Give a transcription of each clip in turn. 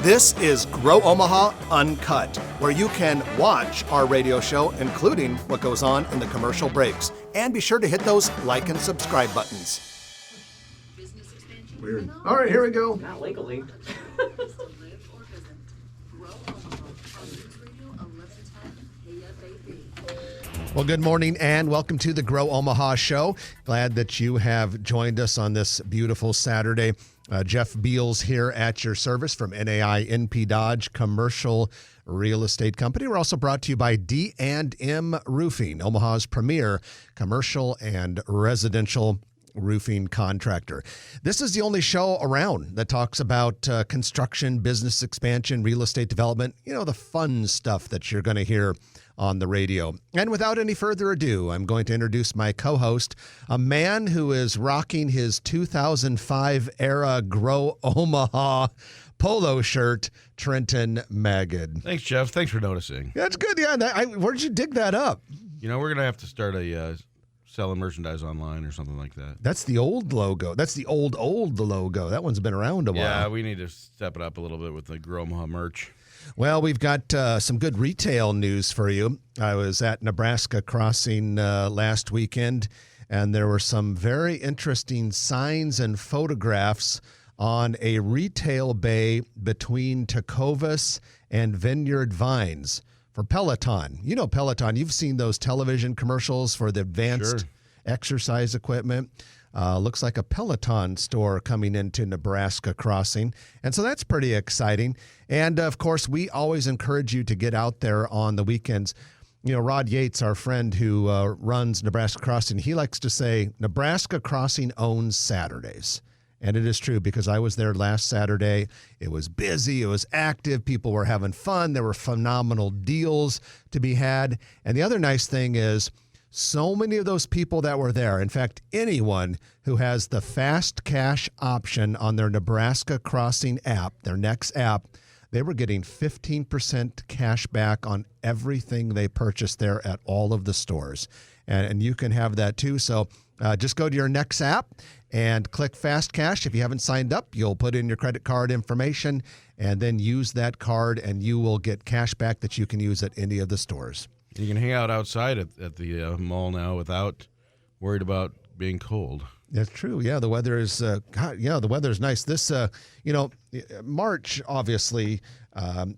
This is Grow Omaha Uncut, where you can watch our radio show, including what goes on in the commercial breaks. And be sure to hit those like and subscribe buttons. Weird. All right, here we go. Not legally. Well, good morning and welcome to the Grow Omaha show. Glad that you have joined us on this beautiful Saturday. Jeff Beals here at your service from NAI NP Dodge Commercial Real Estate Company. We're also brought to you by D&M Roofing, Omaha's premier commercial and residential roofing contractor. This is the only show around that talks about construction, business expansion, real estate development, the fun stuff that you're going to hear on the radio. And without any further ado, I'm going to introduce my co-host, a man who is rocking his 2005 era Grow Omaha polo shirt, Trenton Magid. Thanks, Jeff. Thanks for noticing. That's good. Yeah. Where did you dig that up? We're going to have to start selling merchandise online or something like that. That's the old logo. That's the old logo. That one's been around a while. Yeah, we need to step it up a little bit with the Grow Omaha merch. Well, we've got some good retail news for you. I was at Nebraska Crossing last weekend, and there were some very interesting signs and photographs on a retail bay between Tecovas and Vineyard Vines for Peloton. You know Peloton. You've seen those television commercials for the advanced exercise equipment. Looks like a Peloton store coming into Nebraska Crossing. And so that's pretty exciting. And, of course, we always encourage you to get out there on the weekends. Rod Yates, our friend who runs Nebraska Crossing, he likes to say Nebraska Crossing owns Saturdays. And it is true because I was there last Saturday. It was busy. It was active. People were having fun. There were phenomenal deals to be had. And the other nice thing is, so many of those people that were there, in fact, anyone who has the fast cash option on their Nebraska Crossing app, their next app, they were getting 15% cash back on everything they purchased there at all of the stores. And you can have that too. So just go to your next app and click Fast Cash. If you haven't signed up, you'll put in your credit card information and then use that card, and you will get cash back that you can use at any of the stores. You can hang out outside at the mall now without worried about being cold. That's true. Yeah, the weather is the weather is nice. This March obviously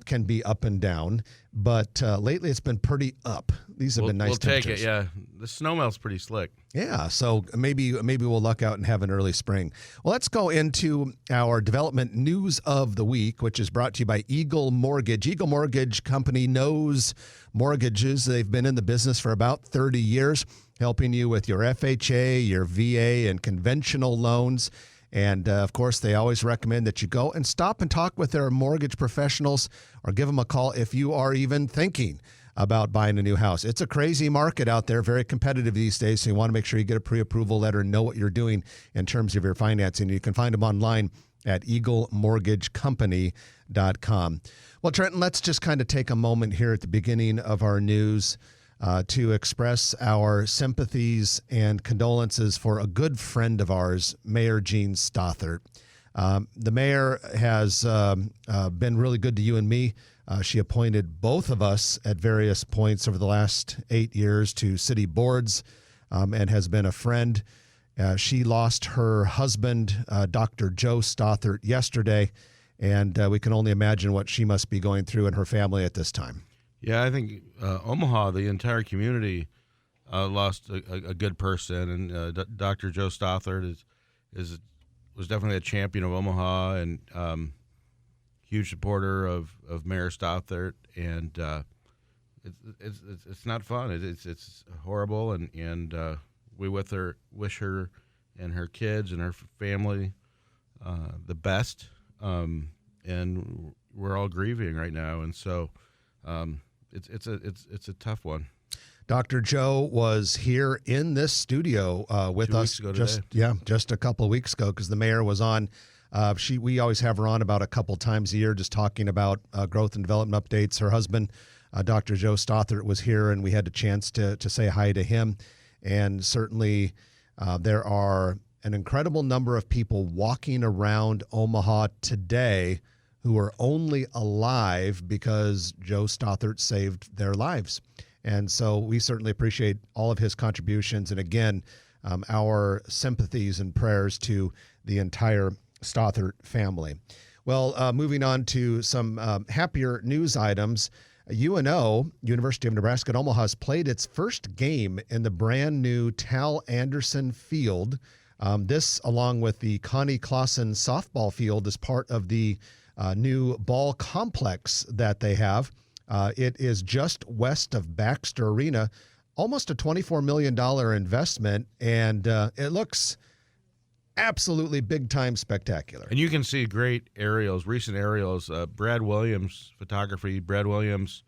can be up and down, but lately it's been pretty up. These have been nice temperatures. We'll take it. Yeah, the snow melt's pretty slick. Yeah, so maybe we'll luck out and have an early spring. Well, let's go into our development news of the week, which is brought to you by Eagle Mortgage. Eagle Mortgage Company knows mortgages. They've been in the business for about 30 years, helping you with your FHA, your VA, and conventional loans. And, of course, they always recommend that you go and stop and talk with their mortgage professionals or give them a call if you are even thinking about buying a new house. It's a crazy market out there, very competitive these days, so you want to make sure you get a pre-approval letter and know what you're doing in terms of your financing. You can find them online at eaglemortgagecompany.com. Well, Trenton, let's just kind of take a moment here at the beginning of our news to express our sympathies and condolences for a good friend of ours, Mayor Gene Stothert. The mayor has been really good to you and me. She appointed both of us at various points over the last 8 years to city boards and has been a friend. She lost her husband, Dr. Joe Stothert, yesterday, and we can only imagine what she must be going through and her family at this time. Yeah, I think Omaha, the entire community, lost a good person, and Dr. Joe Stothert was definitely a champion of Omaha and huge supporter of Mayor Stothert, and it's not fun. It's horrible, and we wish her and her kids and her family the best, and we're all grieving right now, and so. It's a tough one. Dr. Joe was here in this studio with us just a couple of weeks ago because the mayor was on. We always have her on about a couple times a year just talking about growth and development updates. Her husband, Dr. Joe Stothert, was here, and we had a chance to say hi to him. And certainly there are an incredible number of people walking around Omaha today who are only alive because Joe Stothert saved their lives. And so we certainly appreciate all of his contributions. And again, our sympathies and prayers to the entire Stothert family. Well, moving on to some happier news items. UNO, University of Nebraska at Omaha, has played its first game in the brand new Tal Anderson Field. This, along with the Connie Clausen softball field, is part of the new ball complex that they have. It is just west of Baxter Arena, almost a $24 million investment, and it looks absolutely big-time spectacular. And you can see great aerials, recent aerials. Brad Williams, photography. Brad Williams,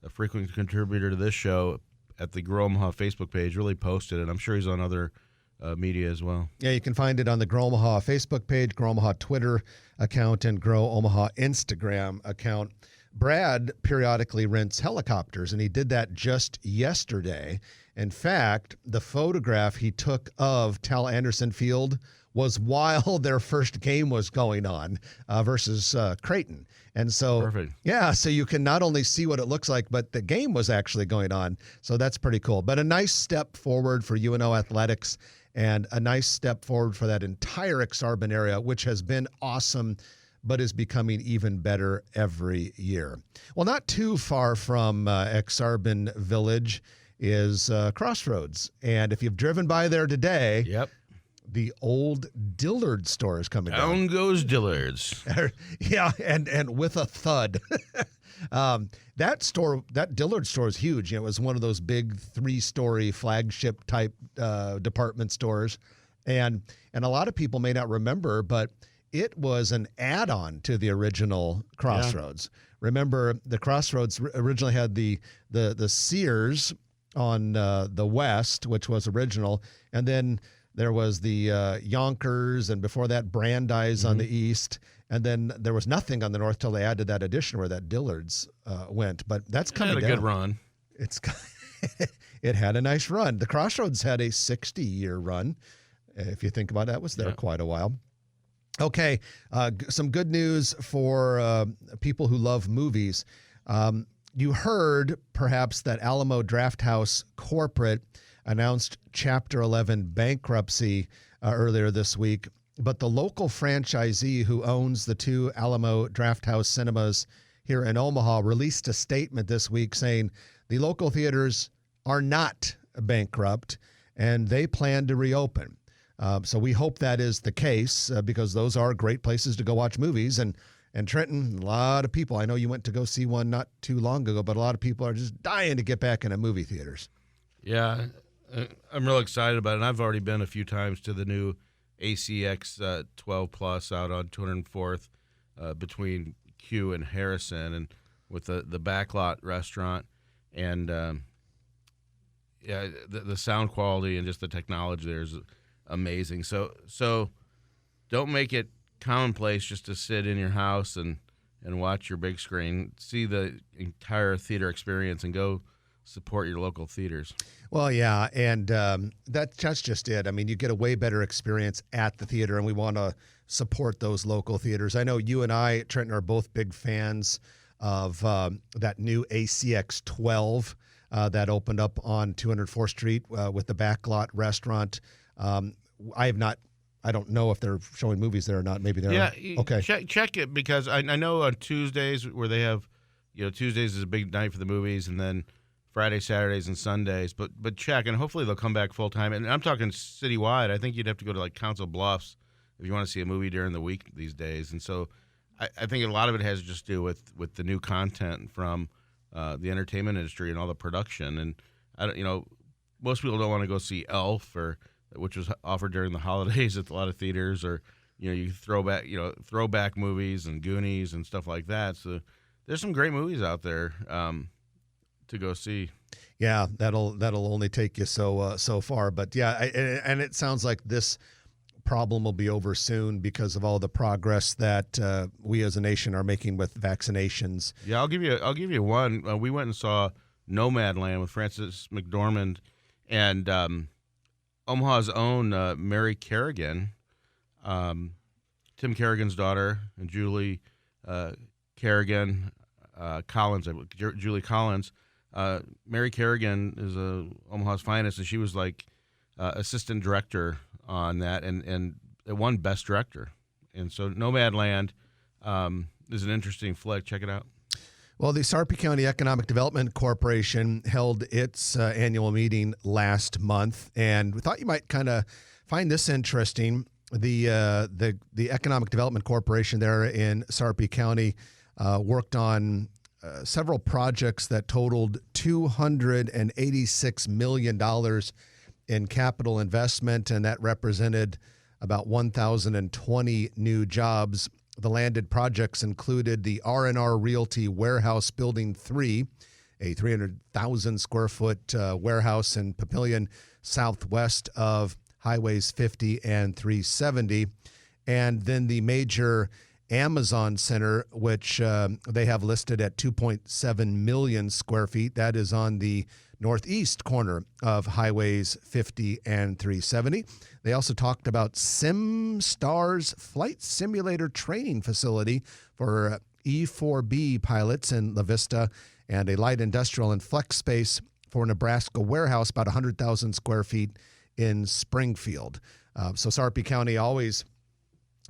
a frequent contributor to this show at the Grow Omaha Facebook page, really posted it. I'm sure he's on other media as well. Yeah, you can find it on the Grow Omaha Facebook page, Grow Omaha Twitter account, and Grow Omaha Instagram account. Brad periodically rents helicopters, and he did that just yesterday. In fact, the photograph he took of Tal Anderson Field was while their first game was going on versus Creighton. And so, Perfect. Yeah, so you can not only see what it looks like, but the game was actually going on. So that's pretty cool. But a nice step forward for UNO athletics and a nice step forward for that entire Exarban area, which has been awesome, but is becoming even better every year. Well, not too far from Exarban Village is Crossroads. And if you've driven by there today, Yep. the old Dillard store is coming down. Down goes Dillard's. Yeah, and with a thud. That Dillard store is huge. It was one of those big 3-story flagship type department stores. And a lot of people may not remember, but it was an add-on to the original Crossroads. Yeah. Remember, the Crossroads originally had the Sears on the west, which was original, and then there was the Yonkers, and before that, Brandeis on the east, and then there was nothing on the north till they added that addition where that Dillard's went. But that's coming down. It had a good run. It had a nice run. The Crossroads had a 60-year run. If you think about it, that was there quite a while. Okay, some good news for people who love movies. You heard, perhaps, that Alamo Drafthouse Corporate announced Chapter 11 bankruptcy earlier this week, but the local franchisee who owns the 2 Alamo Drafthouse cinemas here in Omaha released a statement this week saying the local theaters are not bankrupt and they plan to reopen. So we hope that is the case because those are great places to go watch movies. And Trenton, a lot of people, I know you went to go see one not too long ago, but a lot of people are just dying to get back into movie theaters. Yeah, I'm real excited about it. And I've already been a few times to the new ACX 12 Plus out on 204th between Q and Harrison, and with the backlot restaurant. And the sound quality and just the technology there is amazing. So don't make it commonplace just to sit in your house and watch your big screen. See the entire theater experience and go support your local theaters. Well, yeah, and that's just it. I mean, you get a way better experience at the theater, and we want to support those local theaters. I know you and I, Trenton, are both big fans of that new ACX 12 that opened up on 204th Street with the backlot restaurant. I don't know if they're showing movies there or not. Maybe they're okay. Check it, because I know on Tuesdays where they have, Tuesdays is a big night for the movies, and then Friday, Saturdays, and Sundays. But check, and hopefully they'll come back full time. And I'm talking citywide. I think you'd have to go to like Council Bluffs if you want to see a movie during the week these days. And so I think a lot of it has to just do with the new content from the entertainment industry and all the production. And most people don't want to go see Elf, which was offered during the holidays at a lot of theaters, or you throwback movies and Goonies and stuff like that. So there's some great movies out there to go see. Yeah, that'll only take you so far. But yeah, and it sounds like this problem will be over soon because of all the progress that we as a nation are making with vaccinations. Yeah, I'll give you one. We went and saw Nomadland with Frances McDormand and Omaha's own Mary Kerrigan, Tim Kerrigan's daughter, and Julie Kerrigan, Collins, Julie Collins. Mary Kerrigan is Omaha's finest, and she was like assistant director on that, and it won Best Director. And so Nomadland is an interesting flick. Check it out. Well, the Sarpy County Economic Development Corporation held its annual meeting last month, and we thought you might kind of find this interesting. The Economic Development Corporation there in Sarpy County worked on several projects that totaled $286 million in capital investment, and that represented about 1,020 new jobs. The landed projects included the R&R Realty Warehouse Building 3, a 300,000 square foot warehouse in Papillion, southwest of Highways 50 and 370. And then the major Amazon Center, which they have listed at 2.7 million square feet. That is on the northeast corner of Highways 50 and 370. They also talked about SimStar's flight simulator training facility for E4B pilots in La Vista, and a light industrial and flex space for Nebraska warehouse, about 100,000 square feet in Springfield. So Sarpy County always,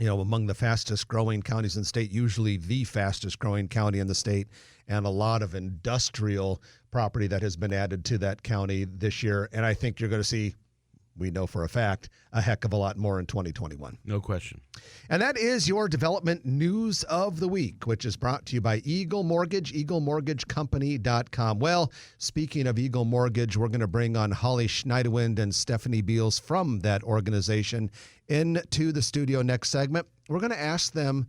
among the fastest growing counties in the state, usually the fastest growing county in the state, and a lot of industrial property that has been added to that county this year. And I think you're going to see, we know for a fact, a heck of a lot more in 2021. No question. And that is your development news of the week, which is brought to you by Eagle Mortgage, eaglemortgagecompany.com. Well, speaking of Eagle Mortgage, we're going to bring on Holly Schneiderwind and Stephanie Beals from that organization into the studio next segment. We're going to ask them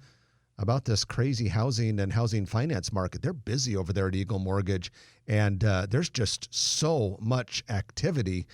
about this crazy housing and housing finance market. They're busy over there at Eagle Mortgage, and there's just so much activity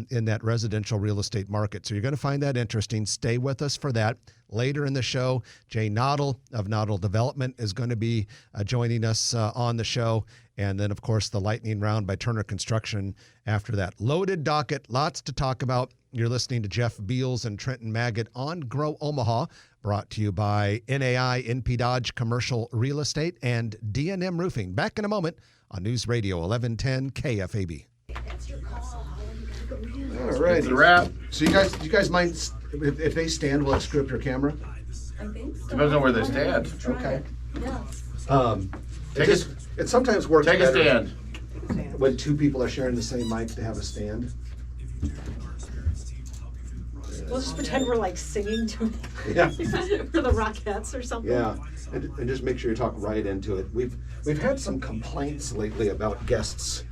in that residential real estate market. So you're going to find that interesting. Stay with us for that. Later in the show, Jay Noddle of Noddle Development is going to be joining us on the show. And then, of course, the lightning round by Turner Construction after that. Loaded docket, lots to talk about. You're listening to Jeff Beals and Trenton Maggot on Grow Omaha, brought to you by NAI, NP Dodge Commercial Real Estate, and D&M Roofing. Back in a moment on News Radio 1110 KFAB. All right, It's a wrap. So you guys mind if they stand, will it screw up your camera? I think so. Depends on where they stand. Okay. Yes. It sometimes works Take a better stand. when two people are sharing the same mic to have a stand. We'll just pretend we're like singing to Yeah. for the Rockettes or something. Yeah, and just make sure you talk right into it. We've had some complaints lately about guests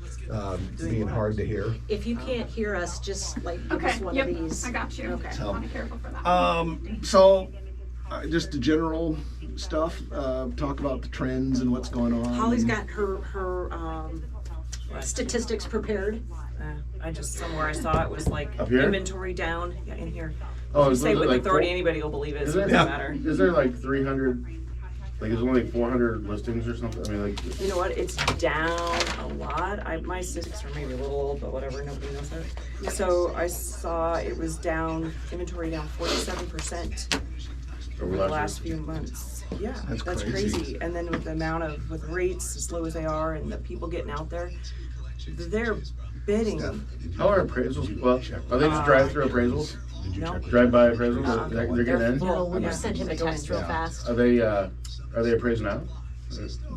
being hard to hear. If you can't hear us, just like give us one of these. I got you. Okay. I'll be careful for that. So just the general stuff. Talk about the trends and what's going on. Holly's got her statistics prepared. I just, somewhere I saw it was like Up here? inventory down. Yeah, in here. Oh, You is say it with like authority, four- anybody will believe it. Is So it there, doesn't matter. is there like 300, like there's only 400 listings or something? I mean, like, You know what? It's down a lot. My statistics are maybe a little old, but whatever. Nobody knows that. So I saw it was down, inventory down 47% over the last few months. Yeah, That's crazy. crazy. And then with the amount of, with rates as low as they are and the people getting out there, they're bidding. how are appraisals? Well, are they just drive-through appraisals? No. Drive-by appraisals? They're getting in? No, we'll Yeah. just send him a text real fast. Are they appraised now?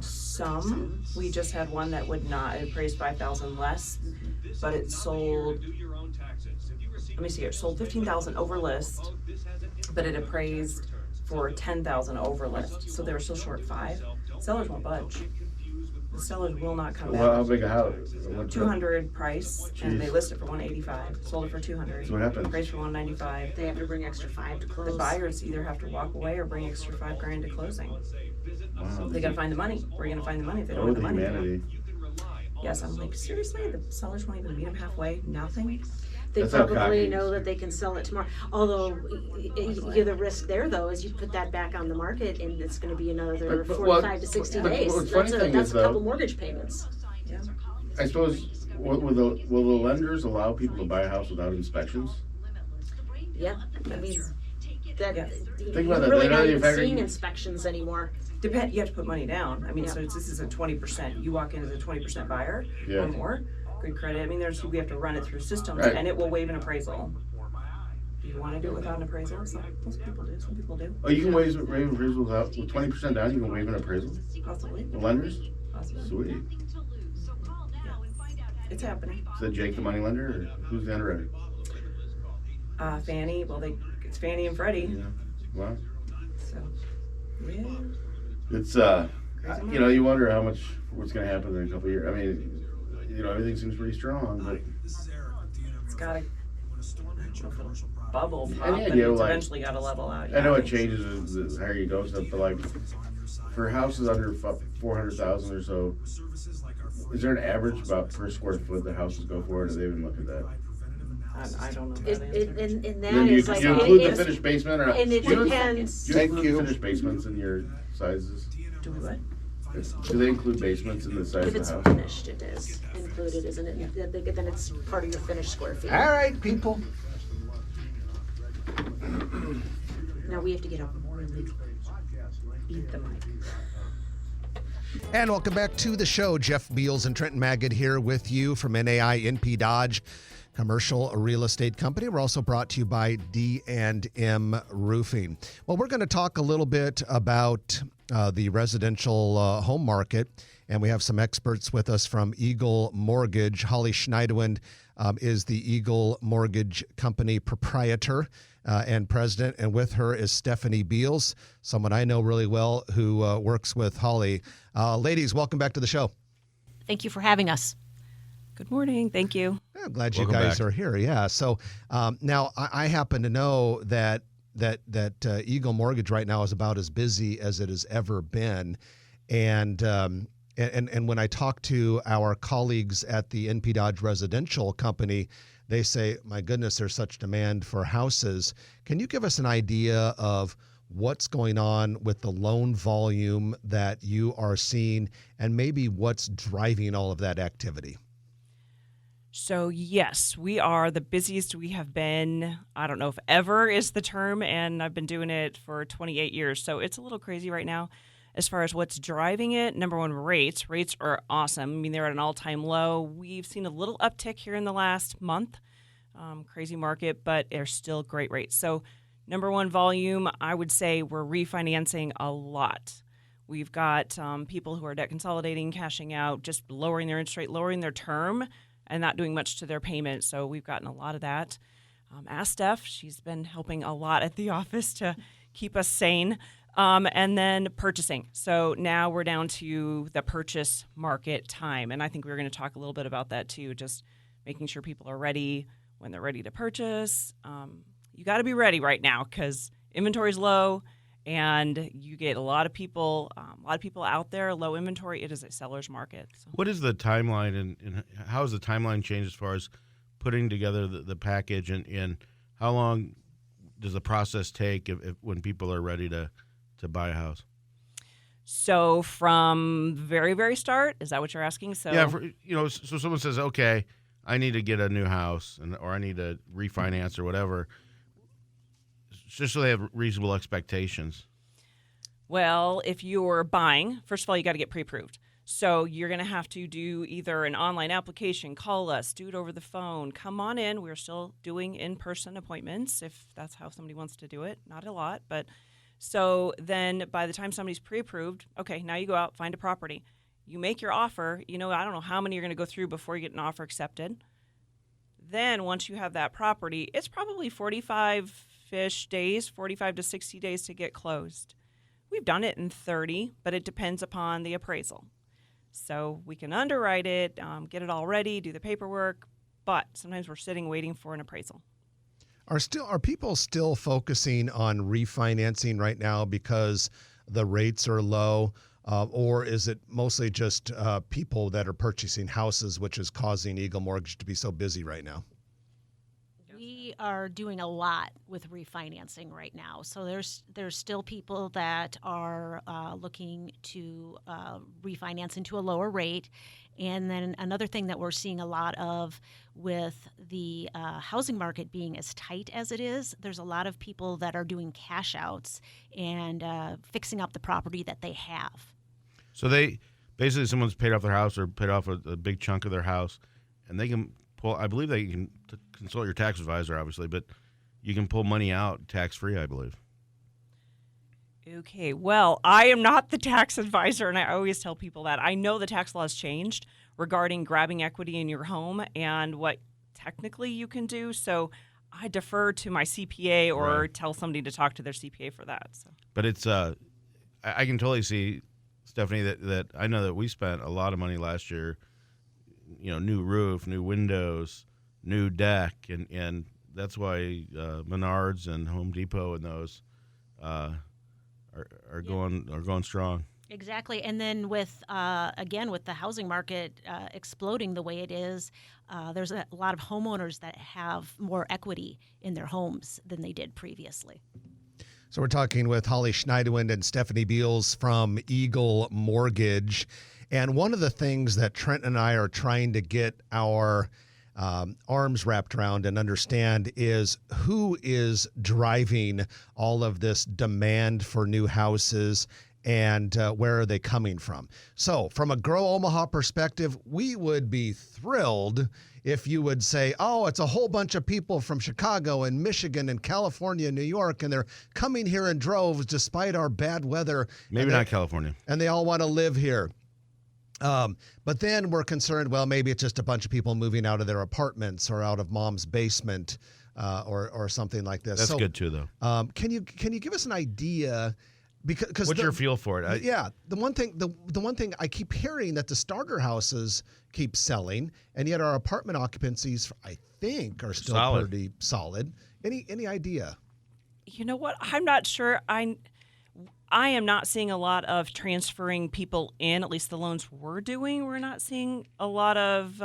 Some. We just had one that would not, it appraised 5,000 less, but it sold, let me see, it sold 15,000 over list, but it appraised for 10,000 over list, so they were still short 5. Sellers won't budge. The sellers will not come Well, how back. big a house? What's 200 price, and they Jeez. listed for 185, sold it for 200. So what happened? Appraised for 195. They have to bring extra 5 to close. The buyers either have to walk away or bring extra $5,000 to closing. Wow. They gotta find the money. Where are you gonna find the money if they don't Oh, have the the money? humanity. Yes, I'm like, seriously? The sellers won't even meet them halfway? Nothing? They That's how probably cocky. know that they can sell it tomorrow. Although, the risk there though is you put that back on the market and it's gonna be another But 45 to 60 but days. the funny thing That's is, a couple though- mortgage payments. Yeah. I suppose, will the lenders allow people to buy a house without inspections? Yeah, I mean, that Yeah. you're about that. really They're not not even even seeing factoring- inspections anymore. You have to put money down. I mean, Yeah. so this is a 20%. You walk in as a 20% buyer Yeah. or more. Good credit. I mean, we have to run it through systems, Right. and it will waive an appraisal. Do you want to do it without an appraisal? Most people do. Some people do. Oh, you can waive appraisals out with 20% down. You can waive an appraisal. Possibly. The lenders, Possibly. sweet. It's happening. Is that Jake the money lender, or who's the underwriter? Fannie. Well, it's Fannie and Freddie. Yeah. Wow. So, yeah. It's you wonder what's going to happen in a couple of years. I mean, everything seems pretty strong, but It's got to bubble pop, Any and idea, it's like- eventually got to level out. I know it Yeah. changes as higher you go stuff, but like for houses under 400,000 or so, is there an average about per square foot that houses go for? Or do they even look at that? I don't know It, that it, answer. and, and that Then is like, you include the it's, finished basement or not? and it Do you- depends. Do you include the finished basements in your sizes? Do what? Do they include basements in the size If of it's the house? finished, it is included, isn't it? Then it's part of your finished square feet. All right, people. Now we have to get up and really beat the mic. And welcome back to the show. Jeff Beals and Trenton Magid here with you from NAI NP Dodge Commercial Real Estate Company. We're also brought to you by D&M Roofing. Well, we're going to talk a little bit about the residential home market, and we have some experts with us from Eagle Mortgage. Holly Schneiderwind is the Eagle Mortgage Company proprietor and president, and with her is Stephanie Beals, someone I know really well who works with Holly. Ladies, welcome back to the show. Thank you for having us. Good morning. Thank you. Yeah, I'm glad you Welcome guys back. are here. Yeah. So now I happen to know that Eagle Mortgage right now is about as busy as it has ever been, and when I talk to our colleagues at the NP Dodge Residential Company, they say, "My goodness, there's such demand for houses." Can you give us an idea of what's going on with the loan volume that you are seeing, and maybe what's driving all of that activity? So, yes, we are the busiest we have been. I don't know if ever is the term, and I've been doing it for 28 years. So it's a little crazy right now as far as what's driving it. Number one, rates. Rates are awesome. I mean, they're at an all-time low. We've seen a little uptick here in the last month. Crazy market, but they're still great rates. So number one, volume, I would say we're refinancing a lot. We've got people who are debt consolidating, cashing out, just lowering their interest rate, lowering their term, and not doing much to their payment. So we've gotten a lot of that. Ask Steph. She's been helping a lot at the office to keep us sane. And then purchasing. So now we're down to the purchase market time. And I think we're going to talk a little bit about that too, just making sure people are ready when they're ready to purchase. You got to be ready right now because inventory is low and you get a lot of people out there, low inventory. It is a seller's market. So. What is the timeline and how has the timeline changed as far as putting together the package and how long does the process take if when people are ready to buy a house? So from very, very start, is that what you're asking? So Yeah, so someone says, okay, I need to get a new house or I need to refinance or whatever, just so they have reasonable expectations. Well, if you're buying, first of all, you got to get pre-approved. So you're going to have to do either an online application, call us, do it over the phone, come on in. We're still doing in-person appointments if that's how somebody wants to do it. Not a lot, but so then by the time somebody's pre-approved, okay, now you go out, find a property. You make your offer. I don't know how many you're going to go through before you get an offer accepted. Then once you have that property, it's probably 45-ish days, 45 to 60 days to get closed. We've done it in 30, but it depends upon the appraisal. So we can underwrite it, get it all ready, do the paperwork, but sometimes we're sitting waiting for an appraisal. Are people still focusing on refinancing right now because the rates are low, or is it mostly just people that are purchasing houses, which is causing Eagle Mortgage to be so busy right now? we are doing a lot with refinancing right now. So there's still people that are looking to refinance into a lower rate. And then another thing that we're seeing a lot of with the housing market being as tight as it is, there's a lot of people that are doing cash outs and fixing up the property that they have. So they basically someone's paid off their house or paid off a big chunk of their house, and they can pull. I believe they can consult your tax advisor, obviously, but you can pull money out tax free, I believe. Okay, well, I am not the tax advisor, and I always tell people that. I know the tax law has changed regarding grabbing equity in your home and what technically you can do, so I defer to my CPA or Right. tell somebody to talk to their CPA for that. So. But it's I can totally see, Stephanie, that I know that we spent a lot of money last year. New roof, new windows, new deck, and that's why Menards and Home Depot and those are going strong. Exactly. And then with, again, with the housing market exploding the way it is, there's a lot of homeowners that have more equity in their homes than they did previously. So we're talking with Holly Schneiderwind and Stephanie Beals from Eagle Mortgage. And one of the things that Trent and I are trying to get our arms wrapped around and understand is who is driving all of this demand for new houses and where are they coming from. So from a Grow Omaha perspective, we would be thrilled if you would say, oh, it's a whole bunch of people from Chicago and Michigan and California and New York, and they're coming here in droves despite our bad weather. Maybe not California. And they all want to live here. But then we're concerned, well, maybe it's just a bunch of people moving out of their apartments or out of mom's basement or something like this. That's good too, though. Can you give us an idea? Because What's your feel for it? The one thing I keep hearing that the starter houses keep selling, and yet our apartment occupancies, I think, are still pretty solid. Any idea? You know what? I'm not sure. I am not seeing a lot of transferring people in, at least the loans we're doing. We're not seeing a lot of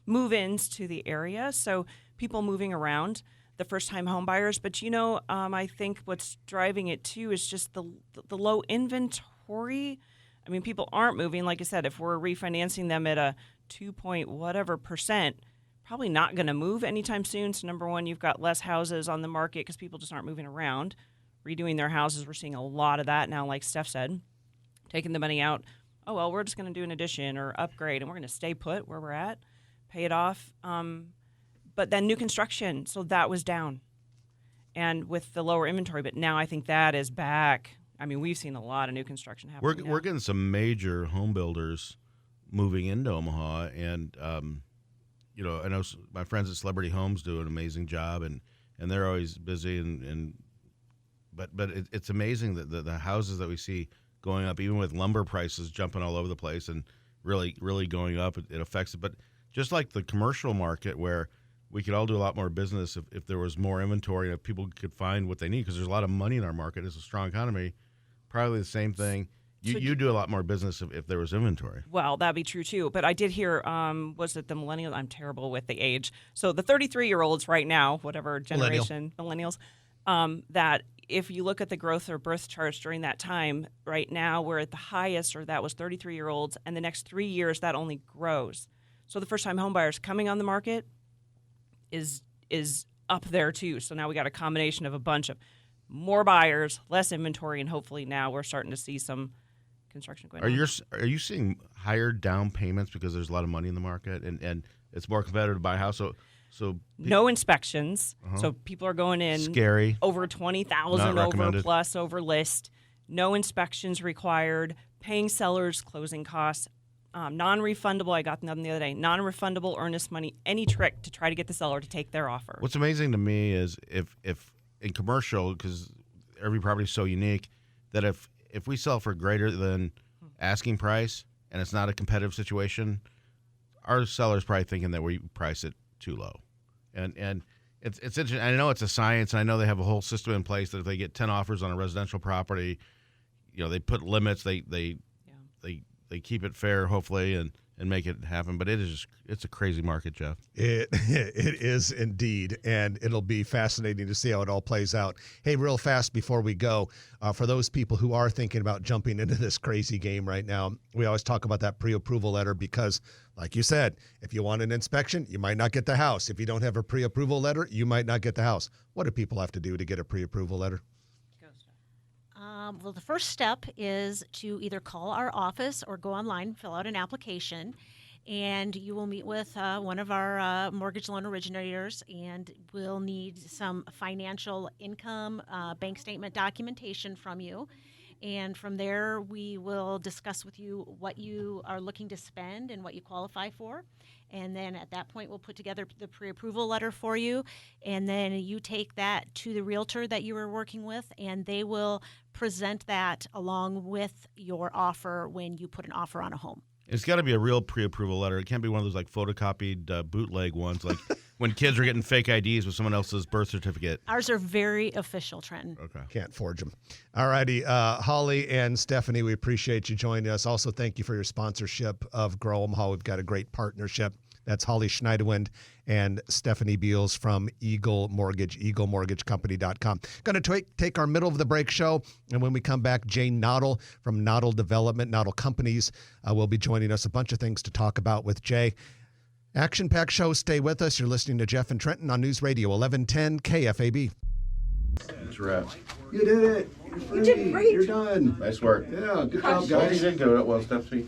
move-ins to the area, so people moving around, the first-time home buyers. But, I think what's driving it, too, is just the low inventory. I mean, people aren't moving. Like I said, if we're refinancing them at a 2% probably not going to move anytime soon. So, number one, you've got less houses on the market because people just aren't moving around. Redoing their houses, we're seeing a lot of that now, like Steph said, taking the money out. Oh, well, we're just going to do an addition or upgrade, and we're going to stay put where we're at, pay it off. But then new construction, so that was down. And with the lower inventory, but now I think that is back. I mean, we've seen a lot of new construction happening. We're getting some major home builders moving into Omaha, and I know my friends at Celebrity Homes do an amazing job, and they're always busy But it's amazing that the houses that we see going up, even with lumber prices jumping all over the place and really, really going up, it affects it. But just like the commercial market, where we could all do a lot more business if there was more inventory, if people could find what they need, because there's a lot of money in our market. It's a strong economy. Probably the same thing. You do a lot more business if there was inventory. Well, that'd be true, too. But I did hear, was it the millennials? I'm terrible with the age. So the 33-year-olds right now, whatever generation, millennials, that if you look at the growth or birth charts during that time, right now we're at the highest, or that was 33-year-olds, and the next 3 years that only grows. So the first-time home buyers coming on the market is up there too. So now we got a combination of a bunch of more buyers, less inventory, and hopefully now we're starting to see some construction going on. Are you seeing higher down payments because there's a lot of money in the market and it's more competitive to buy a house? So no inspections. So people are going in scary over 20,000 over plus over list. No inspections required. Paying sellers closing costs. Non-refundable. I got them the other day. Non-refundable earnest money. Any trick to try to get the seller to take their offer. What's amazing to me is if in commercial, because every property is so unique, that if we sell for greater than asking price and it's not a competitive situation, our seller's probably thinking that we price it too low. And it's interesting. I know it's a science, and I know they have a whole system in place that if they get 10 offers on a residential property, they put limits. They keep it fair, hopefully, and and make it happen. But it's a crazy market, Jeff. It is indeed, and it'll be fascinating to see how it all plays out. Hey, real fast before we go, for those people who are thinking about jumping into this crazy game right now, we always talk about that pre-approval letter because, like you said, if you want an inspection, you might not get the house. If you don't have a pre-approval letter, you might not get the house. What do people have to do to get a pre-approval letter? Well, the first step is to either call our office or go online, fill out an application, and you will meet with one of our mortgage loan originators, and we'll need some financial income, bank statement documentation from you. And from there, we will discuss with you what you are looking to spend and what you qualify for. And then at that point, we'll put together the pre-approval letter for you. And then you take that to the realtor that you were working with, and they will present that along with your offer when you put an offer on a home. It's got to be a real pre-approval letter. It can't be one of those like photocopied bootleg ones, like when kids are getting fake IDs with someone else's birth certificate. Ours are very official, Trenton. Okay. Can't forge them. All righty. Holly and Stephanie, we appreciate you joining us. Also, thank you for your sponsorship of Grow Omaha. We've got a great partnership. That's Holly Schneiderwind and Stephanie Beals from Eagle Mortgage, eaglemortgagecompany.com. Going to take our middle of the break show, and when we come back, Jane Noddle from Noddle Development, Noddle Companies, will be joining us. A bunch of things to talk about with Jay. Action-packed show. Stay with us. You're listening to Jeff and Trenton on News Radio 1110 KFAB. That's a wrap. You did it. You're free. You did great. You're done. Nice work. Yeah, good job, Well, you guys. did do it well, Stephanie.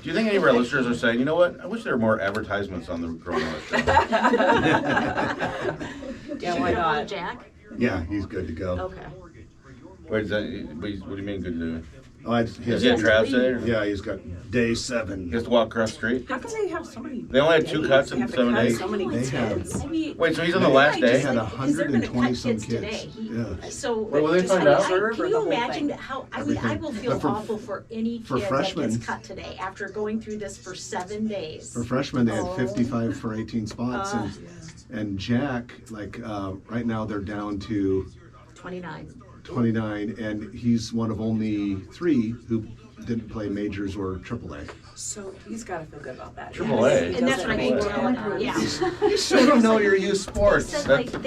Do you think any of our listeners are saying, you know what? I wish there were more advertisements on the Growing Show. Yeah, why not? Jack? Yeah, he's good to go. Okay. Wait, what do you mean good to do? Oh, Is he at Travis today? Or? yeah, he's got day 7. He has to walk across the street? How come they have so many? They only had 2 cuts in They have to 7 cut days? so many They have- kids. I mean, Wait, so he's on the last They day? had because they're gonna 120 cut some kids today. kids. Yeah. So Wait, will they just- find out? Can For the you whole imagine thing. how? I Everything. will feel But for- awful for any for kid that freshmen- gets cut today after going through this for 7 days. For freshmen, they had Oh. 55 for 18 spots. And Jack, right now they're down to 29. 29, and he's one of only 3 who didn't play majors or AAA. So he's got to feel good about that. AAA. And that's what I mean. Yeah. You still don't know your youth sports. They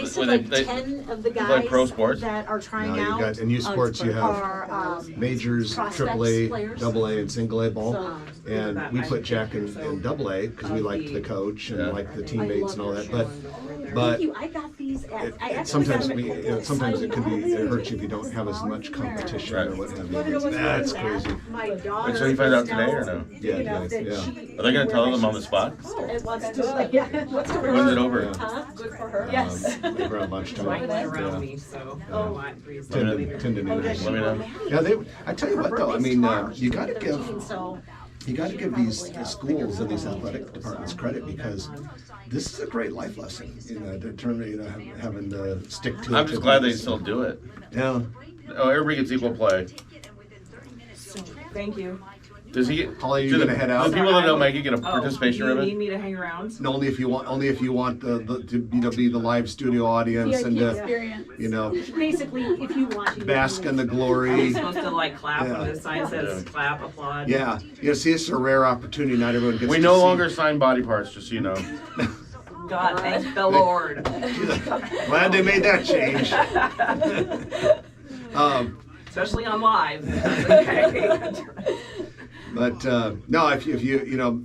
said like 10 of the play guys pro sports? that are trying Now you out got in youth sports you have are majors, prospects AAA, players. AA, and single A ball. So- And we put Jack in AA because we liked the coach and Yeah. liked the teammates and all that. But Thank you. I got these at. I actually sometimes got them at sometimes it could be it Sign hurts you if you don't have as much competition or what have Let me you. know what's That's going on. crazy. My daughter. Wait, so you find out is today now or no? big Yeah, enough that yeah. she- Are they going to tell them on the spot? It wants to, yeah, what's for her? When's it over? Huh? Good for her. Like around lunchtime. Mine went around Yeah. me, so. Oh. 10 to noon. Let me know. Yeah, I tell you what though, I mean, you got to She's give 13, so these schools and these athletic departments credit because this is a great life lesson. Having to stick to it. I'm just glad they still do it. Yeah. Oh, everybody gets equal play. Thank you. Does he get? Holly, are you do the- gonna head out? Do the people that don't make it get a participation Oh, you ribbon? need me to hang around? No, only if you want to be the live studio audience and VIP to experience. Basically, if you want to. bask in the Are we glory. supposed to like clap Yeah. when the sign says clap, applaud? Yeah, see, it's a rare opportunity. Not everyone gets. We to no see. longer sign body parts, just so you know. God, thank the Lord. Glad they made that change. Especially on live. Okay. But no, if you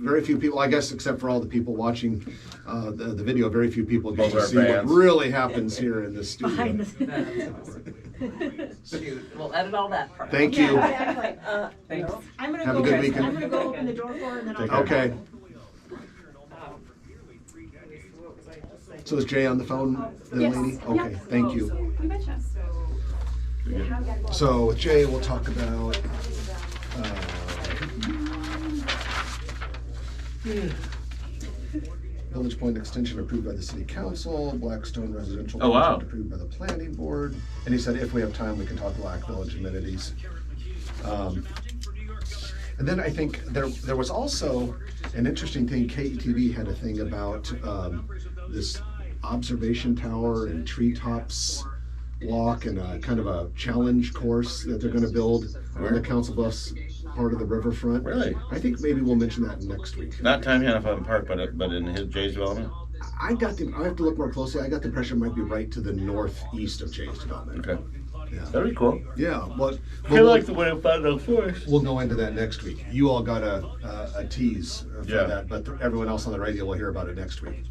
very few people, I guess, except for all the people watching the video, very few people get Those to are see what fans. really happens here in this Behind studio. the Shoot, we'll edit all that part. Thank you. Thanks. I'm gonna Have go. a good weekend. I'm gonna go open the door for her and then I'll. Take care. Okay. So is Jay on the phone, the Yes. lady? Okay, Yep. thank you. You betcha. So with Jay, we'll talk about Village Point extension approved by the city council, Blackstone residential Oh, wow. project approved by the planning board. And he said if we have time, we can talk Black Village amenities. And then I think there was also an interesting thing. KETV had a thing about this observation tower and treetops walk and a kind of a challenge course that they're going to build on the Council Bluffs part of the riverfront. Really? I think maybe we'll mention that next week. Not Time Hannafin Park, but in his Jay's development. I have to look more closely. I got the impression it might be right to the northeast of Jay's development. Okay. Yeah. That'd be cool. Yeah, but I like the way I found out first. we'll go into that next week. You all got a tease for Yeah. that, but everyone else on the radio will hear about it next week.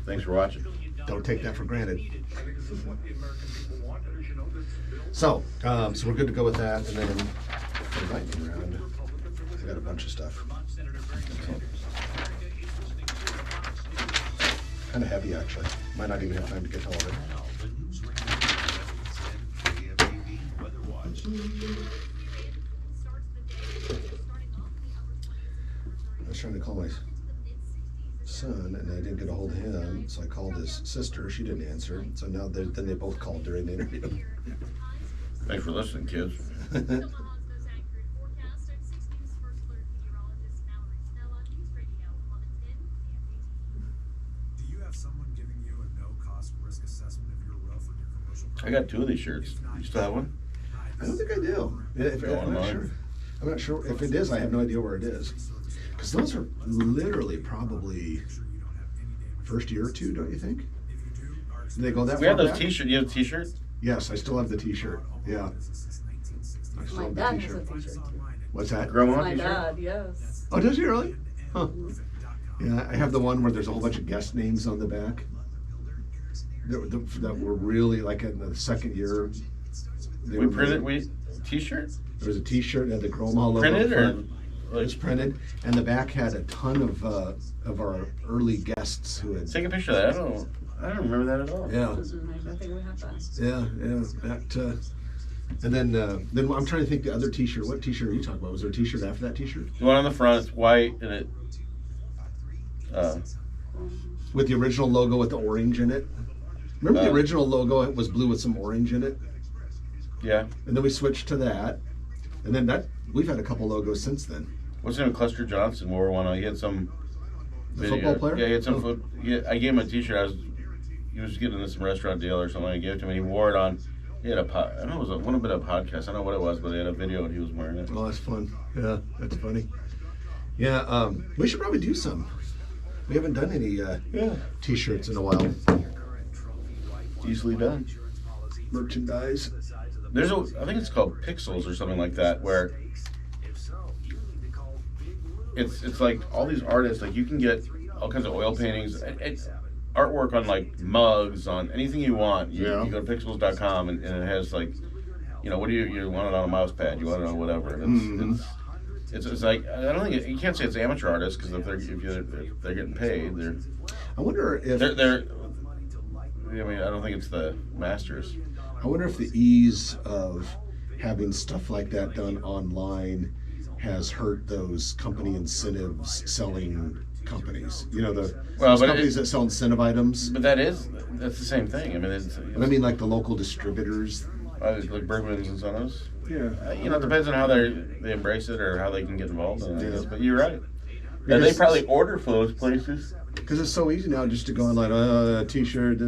Thanks for watching. Don't take that for granted. So we're good to go with that, and then for the lightning round, I got a bunch of stuff. Kind of heavy, actually. Might not even have time to get to all of it. I was trying to call my son, and I didn't get a hold of him, so I called his sister. She didn't answer, so now then they both called during the interview. Thanks for listening, kids. I got 2 of these shirts. You still have one? I don't think I do. I'm not sure. If it is, I have no idea where it is. Because those are literally probably first year or two, don't you think? Do they go that We far have those back? T-shirts. You have a T-shirt? Yes, I still have the T-shirt. Yeah. I still My have the dad has T-shirt. a t-shirt too. What's that? Grandma My T-shirt? dad, yes. Oh, does he really? Huh. Yeah, I have the one where there's a whole bunch of guest names on the back. That were really like in the second year. They We were printed really- T-shirt? There was a T-shirt that had the Omaha logo. Printed or front. It's printed, and the back had a ton of our early guests who had. Take a picture of that. I don't remember that at all. Yeah, I think we have that. yeah. That, and then I'm trying to think the other T-shirt. What T-shirt are you talking about? Was there a T-shirt after that T-shirt The one on the front is white and it. with the original logo with the orange in it? Remember the Uh, original logo was blue with some orange in it, Yeah. and then we switched to that, and then we've had a couple logos since then. What's his name? Cluster Johnson wore one. He had some. The football player? Yeah, he had some. Oh. I gave him a T-shirt. He was getting some restaurant deal or something. I gave it to him. And he wore it on. He had I don't know, it was a little bit of a podcast. I don't know what it was, but he had a video and he was wearing it. Oh, that's fun. Yeah, that's funny. Yeah, we should probably do some. We haven't done any T-shirts in a while. Easily done. Merchandise. I think it's called Pixels or something like that, where it's like all these artists, like you can get all kinds of oil paintings, it's artwork on like mugs, on anything you want. You go to pixels.com and it has like, what do you want it on a mouse pad? You want it on whatever. And it's like, I don't think you can't say it's amateur artists because if they're getting paid, I wonder if I don't think it's the masters. I wonder if the ease of having stuff like that done online has hurt those company incentives selling companies. Those companies that sell incentive items. But that's the same thing. I mean, But I mean, like the local distributors. like Bergman's and Sonos. Yeah. It depends on how they embrace it or how they can get involved in it. I guess. But you're right. Because They probably order for those places. Because it's so easy now just to go online, a T-shirt.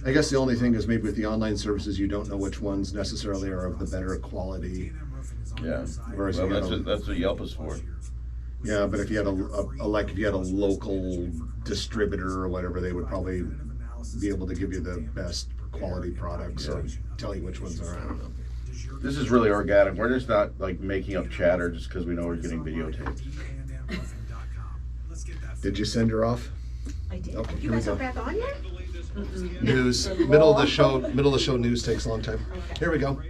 I guess the only thing is maybe with the online services, you don't know which ones necessarily are of the better quality. Yeah. Whereas Well, you got that's what Yelp is for. Yeah, but if you had if you had a local distributor or whatever, they would probably be able to give you the best quality products or tell you which ones are. I don't know. This is really organic. We're just not like making up chatter just because we know we're getting videotaped. Did you send her off? I did. Okay, You here we guys go. are back on yet? News. Middle of the show. News takes a long time. Here we go.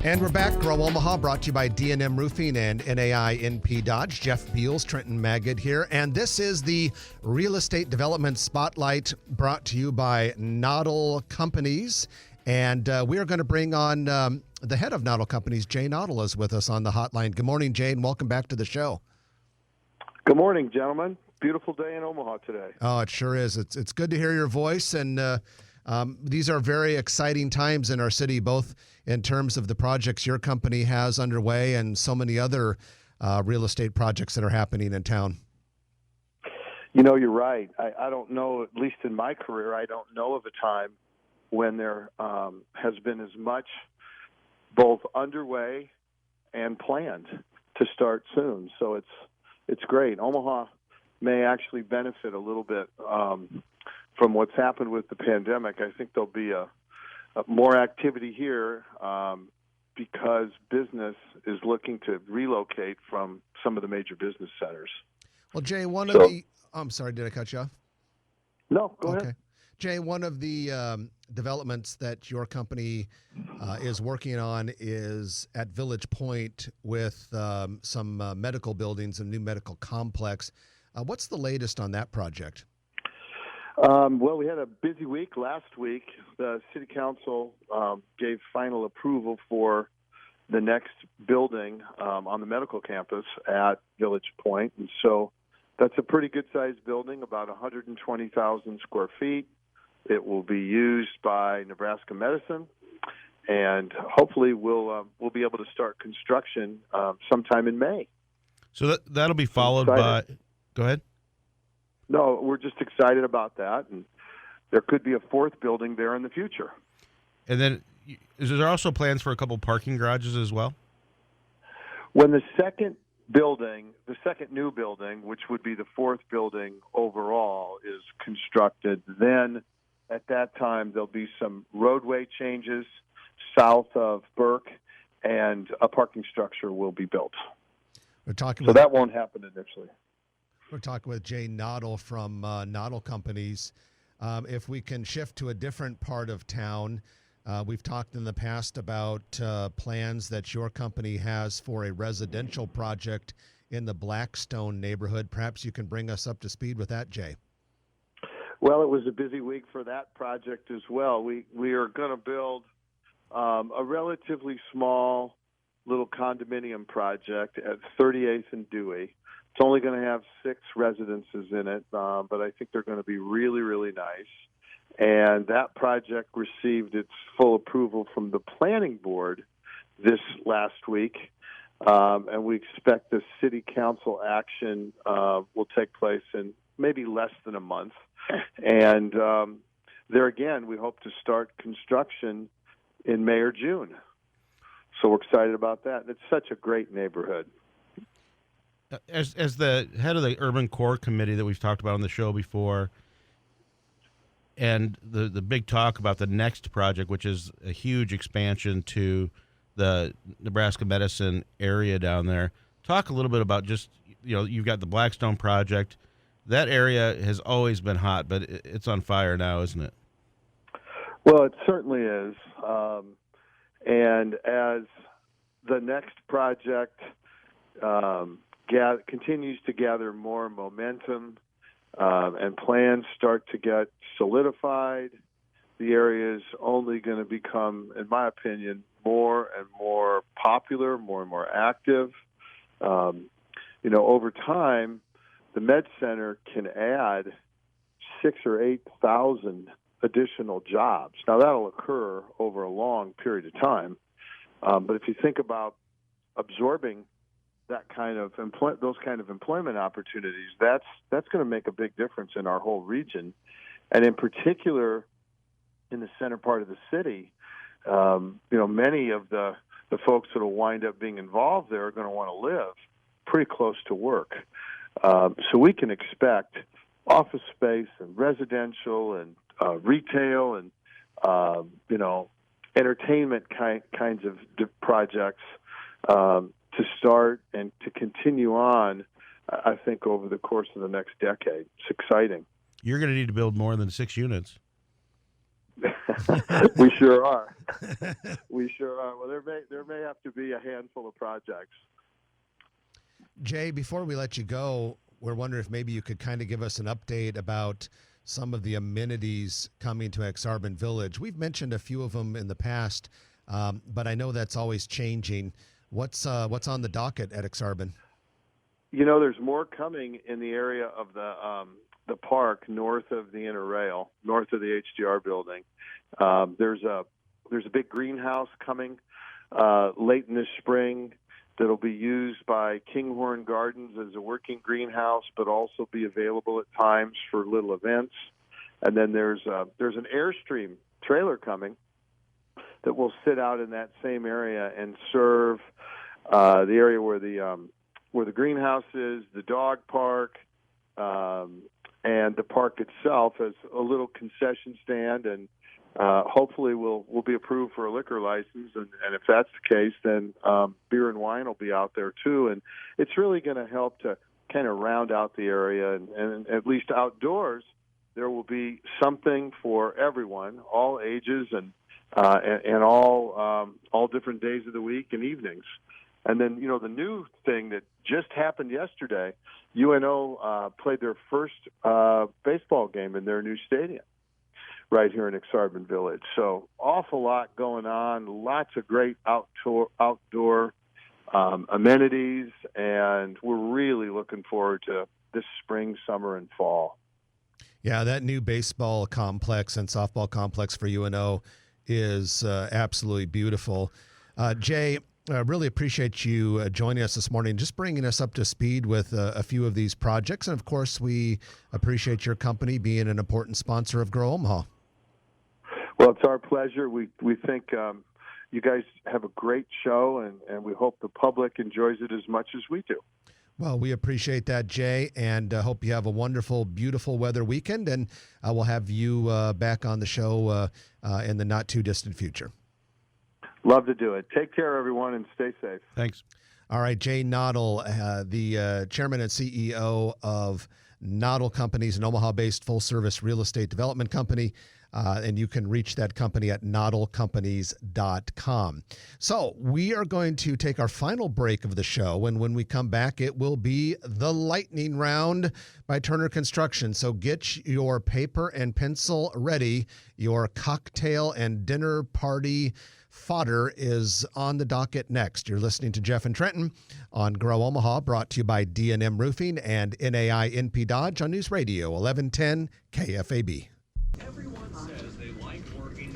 And we're back. Grow Omaha, brought to you by D&M Roofing and NAI NP Dodge. Jeff Beals, Trenton Magid here. And this is the Real Estate Development Spotlight brought to you by Noddle Companies. And we are going to bring on the head of Noddle Companies, Jay Noddle, is with us on the hotline. Good morning, Jay, and welcome back to the show. Good morning, gentlemen. Beautiful day in Omaha today. Oh, it sure is. It's good to hear your voice. And these are very exciting times in our city, both in terms of the projects your company has underway and so many other real estate projects that are happening in town. You're right. I don't know, at least in my career, I don't know of a time when there has been as much both underway and planned to start soon. So it's great. Omaha may actually benefit a little bit from what's happened with the pandemic. I think there'll be a more activity here because business is looking to relocate from some of the major business centers. Well, Jay, I'm sorry, did I cut you off? No, go ahead. Jay, one of the developments that your company is working on is at Village Point with some medical buildings, a new medical complex. What's the latest on that project? Well, we had a busy week last week. The City Council gave final approval for the next building on the medical campus at Village Point. And so that's a pretty good-sized building, about 120,000 square feet. It will be used by Nebraska Medicine, and hopefully we'll be able to start construction sometime in May. So that'll be followed by. Go ahead. No, we're just excited about that, and there could be a fourth building there in the future. And then, is there also plans for a couple parking garages as well? When the second new building, which would be the fourth building overall, is constructed, then at that time there'll be some roadway changes south of Burke, and a parking structure will be built. That won't happen initially. We're talking with Jay Noddle from Noddle Companies. If we can shift to a different part of town, we've talked in the past about plans that your company has for a residential project in the Blackstone neighborhood. Perhaps you can bring us up to speed with that, Jay. Well, it was a busy week for that project as well. We are going to build a relatively small little condominium project at 38th and Dewey. It's only going to have 6 residences in it, but I think they're going to be really, really nice. And that project received its full approval from the planning board this last week. And we expect the city council action will take place in maybe less than a month. And there again, we hope to start construction in May or June. So we're excited about that. It's such a great neighborhood. As the head of the Urban Core Committee that we've talked about on the show before, and the big talk about the next project, which is a huge expansion to the Nebraska Medicine area down there, talk a little bit about just, you've got the Blackstone project. That area has always been hot, but it's on fire now, isn't it? Well, it certainly is. And as the next project continues to gather more momentum and plans start to get solidified, the area is only going to become, in my opinion, more and more popular, more and more active. Over time, the Med Center can add 6,000 or 8,000 additional jobs. Now, that'll occur over a long period of time. But if you think about absorbing that kind of those kind of employment opportunities, that's going to make a big difference in our whole region, and in particular in the center part of the city. Many of the folks that will wind up being involved there are going to want to live pretty close to work. So we can expect office space and residential and retail and entertainment kinds of projects to start and to continue on, I think, over the course of the next decade. It's exciting. You're going to need to build more than 6 units. We sure are. We sure are. Well, there may have to be a handful of projects. Jay, before we let you go, we're wondering if maybe you could kind of give us an update about some of the amenities coming to Exarban Village. We've mentioned a few of them in the past, but I know that's always changing. What's on the docket at Exarban? There's more coming in the area of the park north of the inner rail, north of the HDR building. There's a big greenhouse coming late in the spring. that'll be used by Kinghorn Gardens as a working greenhouse, but also be available at times for little events. And then there's an Airstream trailer coming that will sit out in that same area and serve the area where the greenhouse is, the dog park, and the park itself as a little concession stand, and hopefully we'll be approved for a liquor license. And if that's the case, then beer and wine will be out there too. And it's really going to help to kind of round out the area, and at least outdoors, there will be something for everyone, all ages and all different days of the week and evenings. And then, the new thing that just happened yesterday, UNO played their first baseball game in their new stadium right here in Exarban Village. So awful lot going on, lots of great outdoor amenities, and we're really looking forward to this spring, summer, and fall. Yeah, that new baseball complex and softball complex for UNO is absolutely beautiful. Jay, I really appreciate you joining us this morning, just bringing us up to speed with a few of these projects. And, of course, we appreciate your company being an important sponsor of Grow Omaha. Well, it's our pleasure. We think you guys have a great show, and we hope the public enjoys it as much as we do. Well, we appreciate that, Jay, and hope you have a wonderful, beautiful weather weekend. And we'll have you back on the show in the not-too-distant future. Love to do it. Take care, everyone, and stay safe. Thanks. All right, Jay Noddle, the chairman and CEO of Noddle Companies, an Omaha-based full-service real estate development company, and you can reach that company at noddlecompanies.com. So we are going to take our final break of the show, and when we come back, it will be the lightning round by Turner Construction. So get your paper and pencil ready. Your cocktail and dinner party fodder is on the docket next. You're listening to Jeff and Trenton on Grow Omaha, brought to you by D&M Roofing and NAI NP Dodge on News Radio 1110 KFAB.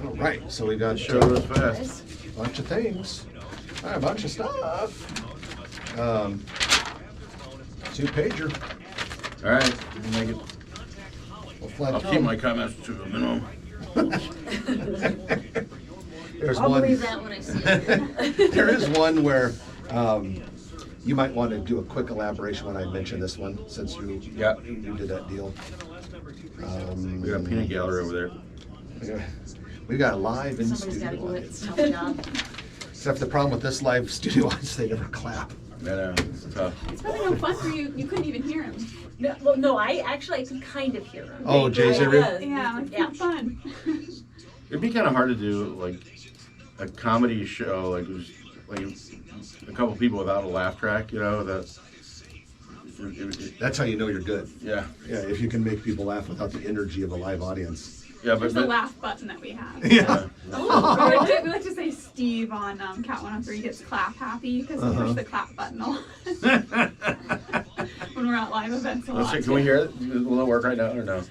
All right, so we got Show goes fast. a bunch of things, a bunch of stuff. 2-pager. All right, we'll make it. We'll fly I'll through keep them. my comments to a minimum. There's I'll one. believe that when I see it. There is one where you might want to do a quick elaboration when I mention this one, since you did that deal. We got a peanut gallery over there. We got live in Somebody's got to studio do it. audience. It's a tough job. Except the problem with this live studio audience, they never clap. Yeah, it's tough. It's probably no fun for you. You couldn't even hear him. No, I can kind of hear him. Oh, Jay's interview? Yeah, it's Yeah. not fun. It'd be kind of hard to do like a comedy show, like a couple people without a laugh track. That's That's how you know you're good. yeah. Yeah, if you can make people laugh without the energy of a live audience. Yeah, There's but a laugh button that we have. Yeah. We like to say Steve on Cat 103 gets clap happy because we push the clap button a lot. When we're at live events a let's lot. see, can we hear it? Will it work right now or no?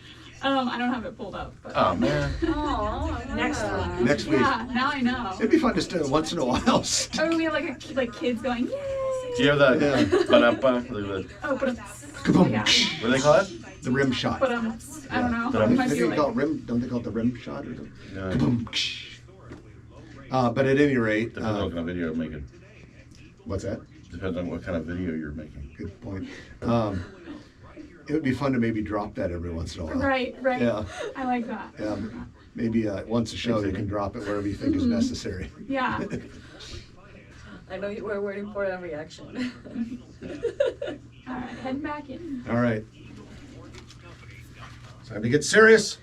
I don't have it pulled up. But, Oh man. Oh, next week. Next week. yeah, now I know. It'd be fun just to once in a while. Or we have like kids going, yay! Do you have that? Yeah. Ba-da-ba, Oh, but Kaboom. yeah. what do they call it? The rim shot. But I don't know. But It might Don't be they like, call it rim? Don't they call it the rim shot or something? No. Kaboom. But at any rate, Depends on what kind of video you're making. what's that? Depends on what kind of video you're making. Good point. It would be fun to maybe drop that every once in a while. right. Yeah. I like that. Maybe once a show you can drop it wherever you think is necessary. Yeah. I know you were waiting for a reaction. All right, heading back in. All right. Time to get serious.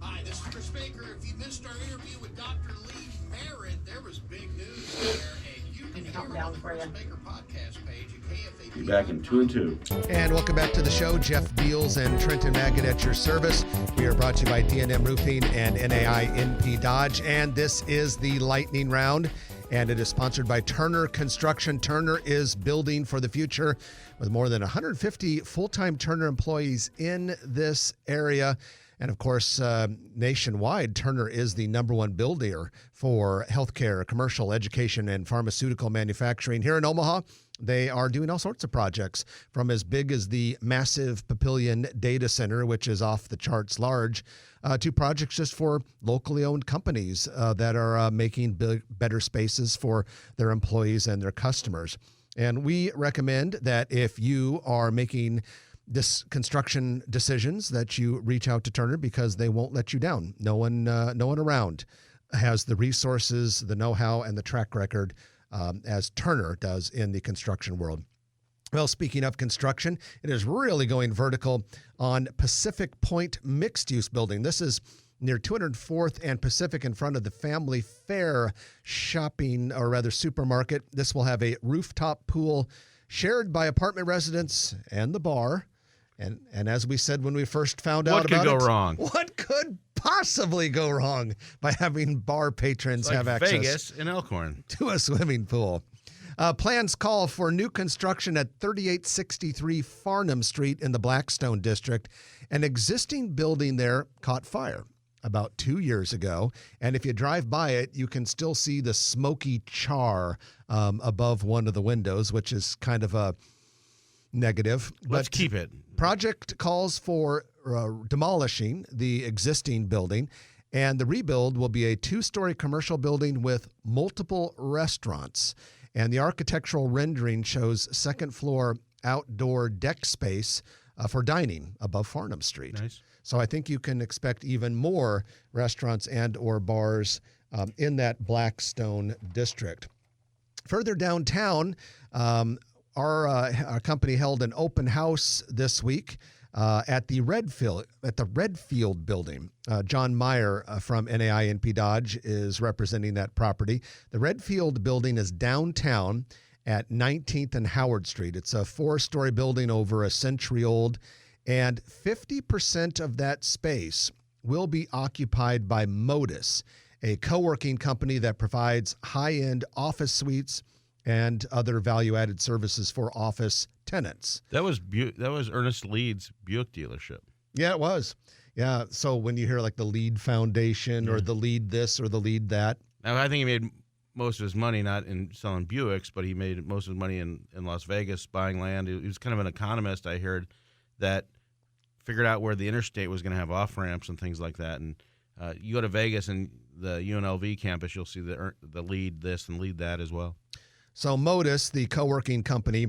Hi, this is Chris Baker. If you missed our interview with Dr. Lee Merritt, there was big news there, and you can hear it on the Chris Baker podcast page at KFAB. Be back in 2 and 2. And welcome back to the show. Jeff Beals and Trenton Maggot at your service. We are brought to you by D&M Roofing and NAI NP Dodge. And this is the lightning round. And it is sponsored by Turner Construction. Turner is building for the future with more than 150 full-time Turner employees in this area. And of course, nationwide, Turner is the number one builder for healthcare, commercial, education, and pharmaceutical manufacturing. Here in Omaha, they are doing all sorts of projects, from as big as the massive Papillion data center, which is off the charts large, to projects just for locally owned companies that are making better spaces for their employees and their customers. And we recommend that if you are making this construction decisions, that you reach out to Turner, because they won't let you down. No one around has the resources, the know-how, and the track record as Turner does in the construction world. Well, speaking of construction, it is really going vertical on Pacific Point mixed-use building. This is near 204th and Pacific, in front of the Family Fair shopping, or rather supermarket. This will have a rooftop pool shared by apartment residents and the bar. And as we said when we first found out about it, what could go wrong? What could possibly go wrong by having bar patrons have access Vegas and Elkhorn to a swimming pool? Plans call for new construction at 3863 Farnham Street in the Blackstone District. An existing building there caught fire about 2 years ago, and if you drive by it, you can still see the smoky char above one of the windows, which is kind of a negative. Let's keep it. Project calls for demolishing the existing building, and the rebuild will be a 2-story commercial building with multiple restaurants. And the architectural rendering shows second-floor outdoor deck space for dining above Farnham Street. Nice. So I think you can expect even more restaurants and or bars in that Blackstone district. Further downtown, our company held an open house this week at the Redfield building. John Meyer from NAI NP Dodge is representing that property. The Redfield building is downtown at 19th and Howard Street. It's a 4-story building over a century old, and 50% of that space will be occupied by Modus, a co-working company that provides high-end office suites and other value-added services for office tenants. That was Ernest Leeds Buick dealership. Yeah, it was. Yeah, so when you hear like the Lead Foundation or the Lead this or the Lead that. Now, I think he made most of his money not in selling Buicks, but he made most of his money in Las Vegas buying land. He was kind of an economist, I heard, that figured out where the interstate was going to have off-ramps and things like that. And you go to Vegas and the UNLV campus, you'll see the Lead this and Lead that as well. So Modus, the co-working company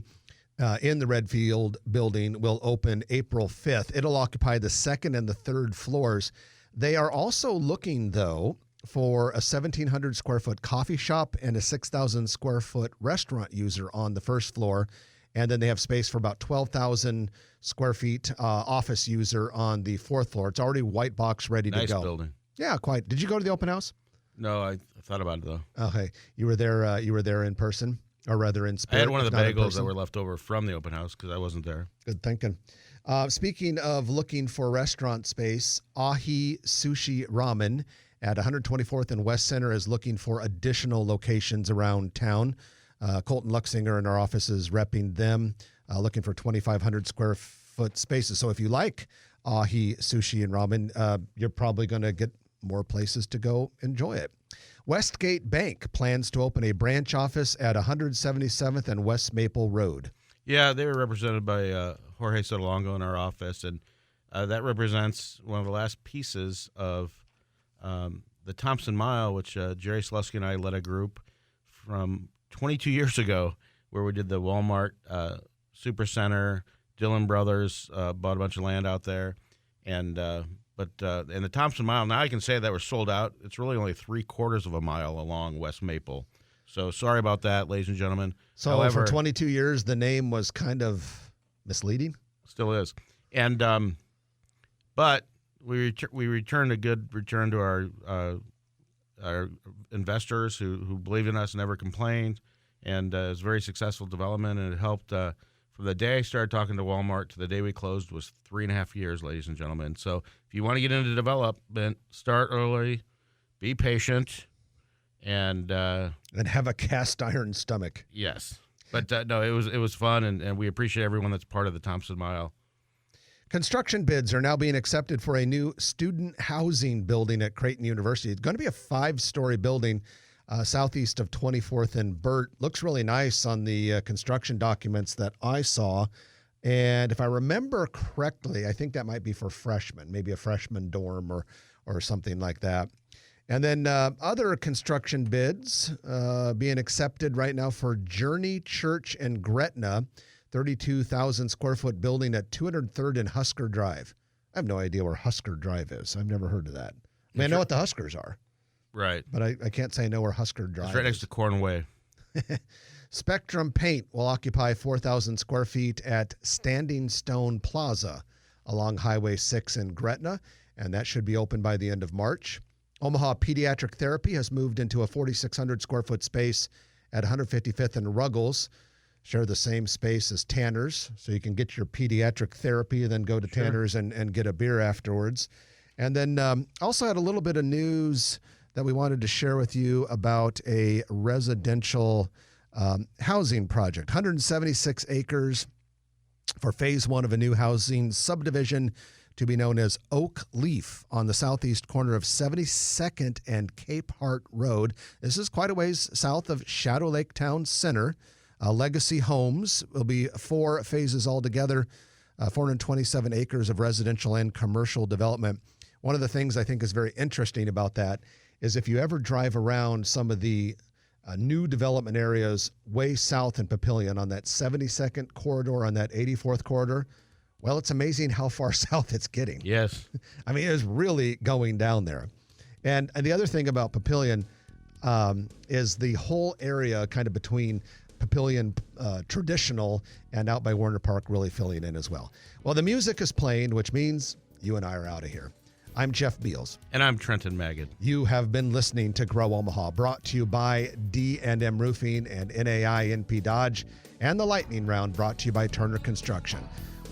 in the Redfield building, will open April 5th. It'll occupy the 2nd and the 3rd floors. They are also looking, though, for a 1,700 square foot coffee shop and a 6,000 square foot restaurant user on the 1st floor. And then they have space for about 12,000 square feet office user on the 4th floor. It's already white box ready to go. Nice building. Yeah, quite. Did you go to the open house? No, I thought about it, though. Okay. You were there. You were there in person, or rather in spirit. I had one of the if not in bagels person. that were left over from the open house because I wasn't there. Good thinking. Speaking of looking for restaurant space, Ahi Sushi Ramen at 124th and West Center is looking for additional locations around town. Colton Luxinger in our office is repping them, looking for 2,500 square foot spaces. So if you like Ahi Sushi and Ramen, you're probably going to get more places to go enjoy it. Westgate Bank plans to open a branch office at 177th and West Maple Road. Yeah, they were represented by Jorge Sotolongo in our office, and that represents one of the last pieces of the Thompson Mile, which Jerry Slusky and I led a group from 22 years ago where we did the Walmart Supercenter. Dillon Brothers bought a bunch of land out there, and the Thompson Mile, now I can say that we're sold out. It's really only 3/4 of a mile along West Maple. So sorry about that, ladies and gentlemen. So However, for 22 years, the name was kind of misleading. Still is. And but we returned a good return to our investors who believed in us, never complained, and it was a very successful development, and it helped from the day I started talking to Walmart to the day we closed was 3.5 years, ladies and gentlemen. So if you want to get into development, start early, be patient, and have a cast iron stomach. Yes. But no, it was fun, and we appreciate everyone that's part of the Thompson Mile. Construction bids are now being accepted for a new student housing building at Creighton University. It's going to be a 5-story building southeast of 24th and Burt. Looks really nice on the construction documents that I saw. And if I remember correctly, I think that might be for freshmen, maybe a freshman dorm or something like that. And then other construction bids being accepted right now for Journey Church in Gretna, 32,000 square foot building at 203rd and Husker Drive. I have no idea where Husker Drive is. I've never heard of that. I mean, I know what the Huskers are. Right. But I can't say I know where Husker Drive is. It's right next to Cornway. Spectrum Paint will occupy 4,000 square feet at Standing Stone Plaza along Highway 6 in Gretna, and that should be open by the end of March. Omaha Pediatric Therapy has moved into a 4,600 square foot space at 155th and Ruggles. Share the same space as Tanner's, so you can get your pediatric therapy and then go to Tanner's and get a beer afterwards. And then also had a little bit of news that we wanted to share with you about a residential housing project. 176 acres for phase 1 of a new housing subdivision to be known as Oak Leaf on the southeast corner of 72nd and Cape Hart Road. This is quite a ways south of Shadow Lake Town Center. Legacy Homes will be 4 phases altogether, 427 acres of residential and commercial development. One of the things I think is very interesting about that is if you ever drive around some of the new development areas way south in Papillion on that 72nd corridor, on that 84th corridor, well, it's amazing how far south it's getting. Yes. I mean, it's really going down there. And the other thing about Papillion is the whole area kind of between Papillion traditional and out by Warner Park really filling in as well. Well, the music is playing, which means you and I are out of here. I'm Jeff Beals. And I'm Trenton Magid. You have been listening to Grow Omaha, brought to you by D&M Roofing and NAI NP Dodge, and the Lightning Round, brought to you by Turner Construction.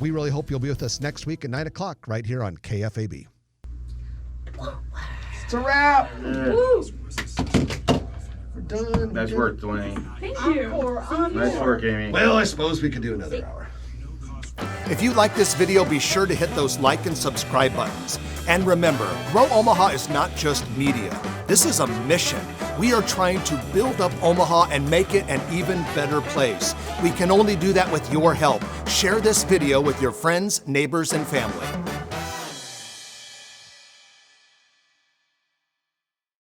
We really hope you'll be with us next week at 9 o'clock right here on KFAB. It's a wrap. Woo! We're done. Nice work, Dwayne. Thank you. Nice work, Amy. Well, I suppose we could do another hour. If you like this video, be sure to hit those like and subscribe buttons. And remember, Grow Omaha is not just media. This is a mission. We are trying to build up Omaha and make it an even better place. We can only do that with your help. Share this video with your friends, neighbors, and family.